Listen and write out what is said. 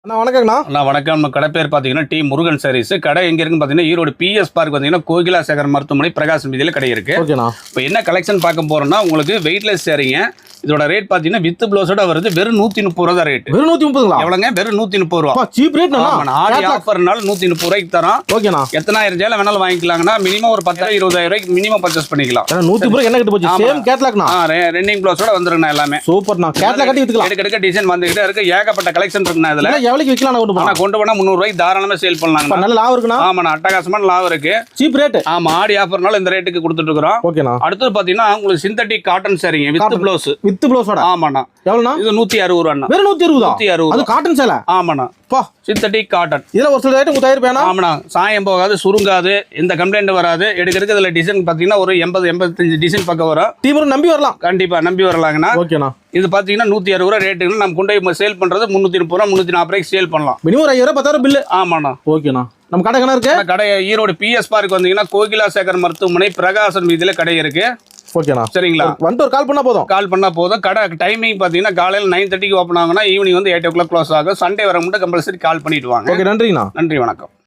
அண்ணா வணக்கங்கண்ணா. அண்ணா வணக்கம். நம்ம கடை பேர் பார்த்தீங்கன்னா டி முருகன் சாரீஸ். கடை எங்க இருக்குன்னு பார்த்தீங்கன்னா ஈரோடு பிஎஸ் பார்க் பார்த்தீங்கன்னா கோகிலா சேகர் மருத்துவமனை பிரகாசம் வீதியில் கடை இருக்கு. ஓகேண்ணா. இப்போ என்ன கலெக்ஷன் பார்க்க போறோம்னா உங்களுக்கு வெயிட்லெஸ் சாரீங்க. இதோட ரேட் பார்த்தீங்கன்னா வித் ப்ளவுஸோட வருது வெறும் 130 ரூபா தான் ரேட். வெறும் 130ங்களா? எவ்வளோங்க? வெறும் 130 ரூபா. Cheap rate. ஆடி ஆஃபர்னால 130 ரூபாய்க்கு தரோம். ஓகேண்ணா. எத்தனாயிரம் ஜேல வேணாலும் வாங்கிக்கலாங்கன்னா மினிமம் ஒரு 10,000 20,000 ரூபாய்க்கு மினிமம் பர்ச்சேஸ் பண்ணிக்கலாம். 130 ரூபாய் என்ன கிட்ட போச்சு? சேம் கேட்லாக்னா? ரெண்டிங் ப்ளவுஸோட வந்துருங்க எல்லாமே. சூப்பர்ண்ணா. கேட்லாக் கட்டி வித்துக்கலாம். எடுக்க டிசைன் வந்துகிட்டே இருக்கு. ஏகப்பட்ட கலெக்ஷன் இருக்குண்ணா இதுல. எவ்வளவுக்கு விக்கலாம்? கொண்டு போனா 300 ரூபாய்க்கு தாராளமா சேல் பண்ணலாம். நல்ல லாபம் இருக்குண்ணா. ஆமாண்ணா, அட்டகாசமான லாபம் இருக்கு. Cheap rate. ஆமா, ஆடி ஆஃபர்னால இந்த ரேட்டுக்கு கொடுத்துட்டு இருக்கோம். ஓகேண்ணா. அடுத்து பாத்தீங்கன்னா உங்களுக்கு சிந்தட்டிக் காட்டன் சாரீங்க வித் ப்ளவுஸ். வித் ப்ளவுஸோட? ஆமாண்ணா. எவ்வளவுண்ணா? இது 160 ரூபா. வெறும் 160? 160. அது காட்டன் சேலை? ஆமாண்ணா. பா, சிந்தட்டிக் காட்டன். இதுல ஒரு சில ஐட்டம் 3000 ரூபாய். ஆமாண்ணா, சாயம் போகாது, சுருங்காது, எந்த கம்ப்ளைண்ட் வராது. எடுக்கிறதுக்கு இதுல டிசைன் பாத்தீங்கன்னா ஒரு 80-85 டிசைன் பக்கம் வரும். டீமர் நம்பி வரலாம். கண்டிப்பா நம்பி வரலாங்கண்ணா. ஓகேண்ணா. இது பாத்தீங்கன்னா 160 ரூபா ரேட்டுக்கு நம்ம கொண்டு போய் சேல் பண்றது 330 ரூபா 340 ரூபாய்க்கு சேல் பண்ணலாம். Minimum 5000 10,000 bill. ஆமாண்ணா. ஓகேண்ணா. நம்ம கடை என்ன இருக்கு? கடை ஈரோடு பிஎஸ் பார்க் வந்தீங்கன்னா கோகிலா சேகர் மருத்துவமனை பிரகாசன் வீதியில கடை இருக்கு. ஓகேண்ணா. சரிங்களா? வந்து ஒரு கால் பண்ணா போதும். கால் பண்ணா போதும். கடை டைமிங் பாத்தீங்கன்னா காலையில் 9:30க்கு ஓப்பன் ஆகுனா ஈவினிங் வந்து 8 o'clock க்ளோஸ் ஆகும். சண்டே வர மட்டும் கம்பல்சரி கால் பண்ணிட்டு வாங்க. ஓகே, நன்றிண்ணா. நன்றி, வணக்கம்.